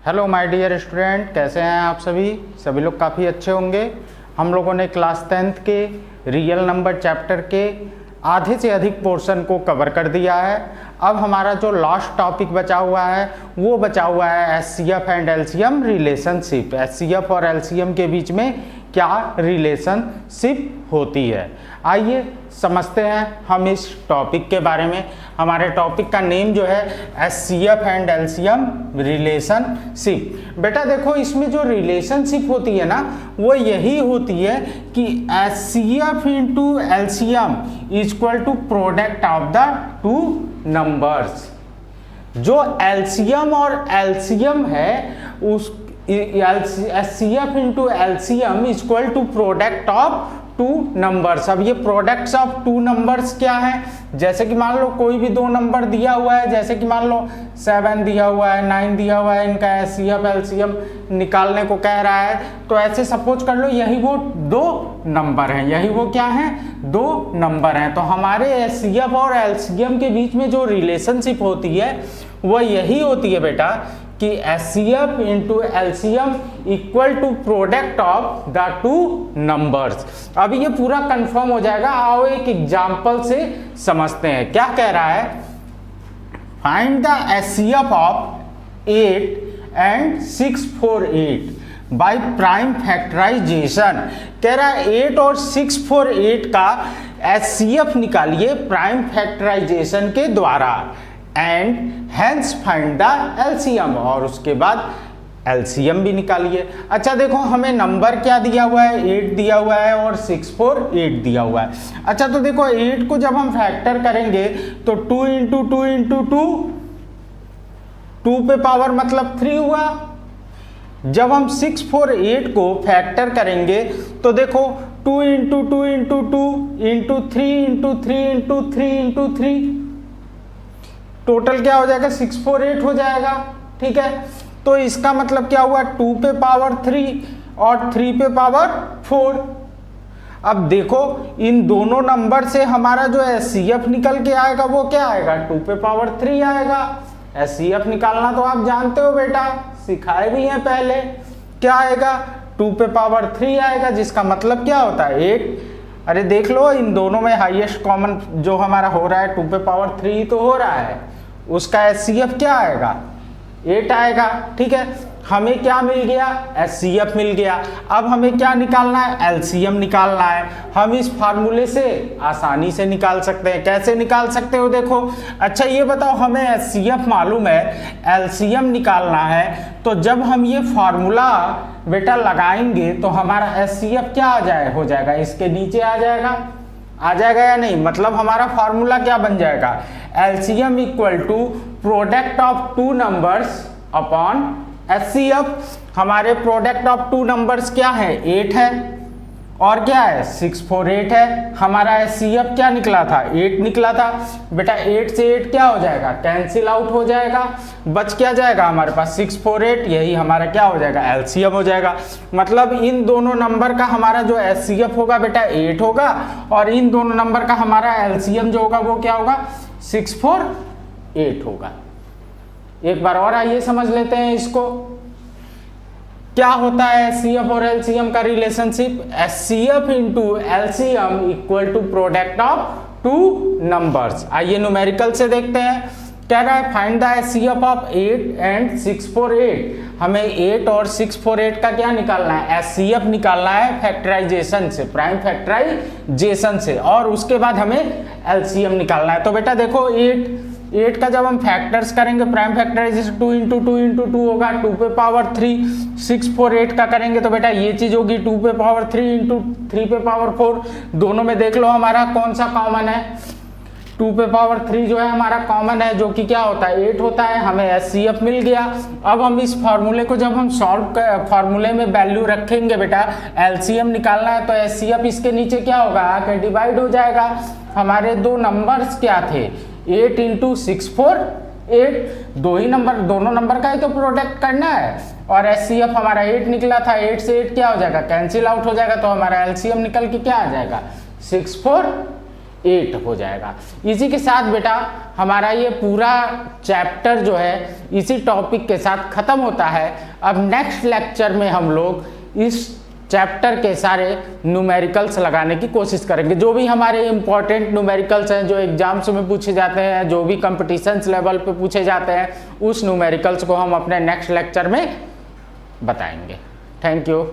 Hello my dear student, कैसे हैं आप सभी लोग काफ़ी अच्छे होंगे। हम लोगों ने क्लास 10th के रियल नंबर चैप्टर के आधे से अधिक पोर्शन को कवर कर दिया है। अब हमारा जो लास्ट टॉपिक बचा हुआ है वो बचा हुआ है HCF and LCM relationship. HCF और एलसीएम के बीच में क्या रिलेशनशिप होती है, आइए समझते हैं हम इस टॉपिक के बारे में। हमारे टॉपिक का नेम जो है एचसीएफ एंड एलसीएम रिलेशनशिप। बेटा देखो, इसमें जो रिलेशनशिप होती है ना वो यही होती है कि HCF into LCM equal to product of the two numbers. जो एलसीएम और एलसीएम है उस HCF into LCM equal to product of two numbers. अब ये प्रोडक्ट्स ऑफ टू नंबर्स क्या है, जैसे कि मान लो कोई भी दो नंबर दिया हुआ है, जैसे कि मान लो 7 दिया हुआ है, 9 दिया हुआ है, इनका एचसीएफ एलसीएम निकालने को कह रहा है। तो ऐसे सपोज कर लो यही वो दो नंबर हैं, यही वो क्या है, दो नंबर हैं। तो हमारे एचसीएफ और एलसीएम के बीच में जो रिलेशनशिप होती है वो यही होती है बेटा कि HCF into LCM equal to product of the two numbers. अब ये पूरा कंफर्म हो जाएगा, आओ एक एग्जांपल से समझते हैं। क्या कह रहा है, find the HCF of 8 and 648 by prime factorization. कह रहा है 8 और 648 का एचसीएफ निकालिए प्राइम फैक्टराइजेशन के द्वारा and hence find the LCM, और उसके बाद एलसीएम भी निकालिए। अच्छा देखो, हमें नंबर क्या दिया हुआ है, 8 दिया हुआ है और 648 दिया हुआ है। अच्छा तो देखो 8 को जब हम फैक्टर करेंगे तो 2 इंटू 2 इंटू 2, 2 पे पावर मतलब 3 हुआ। जब हम 648 को फैक्टर करेंगे तो देखो 2 into 2 into 2 into 3 into 3 into 3 into 3, total क्या हो जाएगा, 648 हो जाएगा। ठीक है, तो इसका मतलब क्या हुआ, 2 पे पावर 3 और 3 पे पावर 4। अब देखो इन दोनों नंबर से हमारा जो एचसीएफ निकल के आएगा वो क्या आएगा, 2 पे पावर 3 आएगा। एचसीएफ निकालना तो आप जानते हो बेटा, सिखाए भी हैं पहले। क्या आएगा, 2 पे पावर 3 आएगा, जिसका मतलब क्या होता है 8। अरे देख लो इन दोनों में हाईएस्ट कॉमन जो हमारा हो रहा है 2 पे पावर 3 तो हो रहा है, उसका एचसीएफ क्या आएगा, 8 आएगा। ठीक है, हमें क्या मिल गया, एचसीएफ मिल गया। अब हमें क्या निकालना है, एलसीएम निकालना है। हम इस फार्मूले से आसानी से निकाल सकते हैं। कैसे निकाल सकते हो देखो, अच्छा ये बताओ, हमें एचसीएफ मालूम है, एलसीएम निकालना है, तो जब हम ये फार्मूला बेटा लगाएंगे तो हमारा एचसीएफ क्या हो जाएगा, इसके नीचे आ जाएगा या नहीं। मतलब हमारा फार्मूला क्या बन जाएगा, LCM equal to product of two numbers upon HCF. हमारे प्रोडक्ट ऑफ टू नंबर्स क्या है, 8 है और क्या है, 648 है। हमारा एचसीएफ क्या निकला था, 8 निकला था। बेटा 8 से 8 क्या हो जाएगा, कैंसिल आउट हो जाएगा, बच क्या जाएगा हमारे पास 648, यही हमारा क्या हो जाएगा, एलसीएम हो जाएगा। मतलब इन दोनों नंबर का हमारा जो एचसीएफ होगा बेटा 8 होगा, और इन दोनों नंबर का हमारा एलसीएम जो होगा वो क्या होगा, 648 होगा। एक बार और आइए समझ लेते हैं इसको। क्या होता है एचसीएफ और एलसीएम का relationship, HCF into LCM equal to product of two numbers. आइए न्यूमेरिकल से देखते हैं। कह रहा है find the HCF of 8 and 648। हमें 8 और 648 का क्या निकालना है, एचसीएफ निकालना है फैक्टराइजेशन से, प्राइम फैक्टराइजेशन से, और उसके बाद हमें एलसीएम निकालना है। तो बेटा देखो 8 का जब हम फैक्टर्स करेंगे प्राइम फैक्टराइजेशन 2 इंटू 2 इंटू 2 होगा, 2 पे पावर 3। 648 का करेंगे तो बेटा ये चीज होगी 2 पे पावर 3 इंटू 3 पे पावर 4। दोनों में देख लो हमारा कौन सा कॉमन है, 2 पे पावर 3 जो है हमारा कॉमन है, जो कि क्या होता है 8 होता है। हमें एचसीएफ मिल गया। अब हम इस फार्मूले को जब हम फार्मूले में वैल्यू रखेंगे बेटा, एलसीएम निकालना है तो एचसीएफ इसके नीचे क्या होगा, आके डिवाइड हो जाएगा। हमारे दो नंबर्स क्या थे, 8 इंटू 648, दोनों नंबर का ही तो प्रोडक्ट करना है, और एचसीएफ हमारा 8 निकला था। 8 से 8 क्या हो जाएगा, कैंसिल आउट हो जाएगा, तो हमारा एलसीएम निकल के क्या आ जाएगा, 648 8 हो जाएगा। इसी के साथ बेटा हमारा ये पूरा चैप्टर जो है इसी टॉपिक के साथ ख़त्म होता है। अब नेक्स्ट लेक्चर में हम लोग इस चैप्टर के सारे न्यूमेरिकल्स लगाने की कोशिश करेंगे। जो भी हमारे इंपॉर्टेंट न्यूमेरिकल्स हैं, जो एग्जाम्स में पूछे जाते हैं, जो भी कंपटीशंस लेवल पे पूछे जाते हैं, उस न्यूमेरिकल्स को हम अपने नेक्स्ट लेक्चर में बताएंगे। Thank you.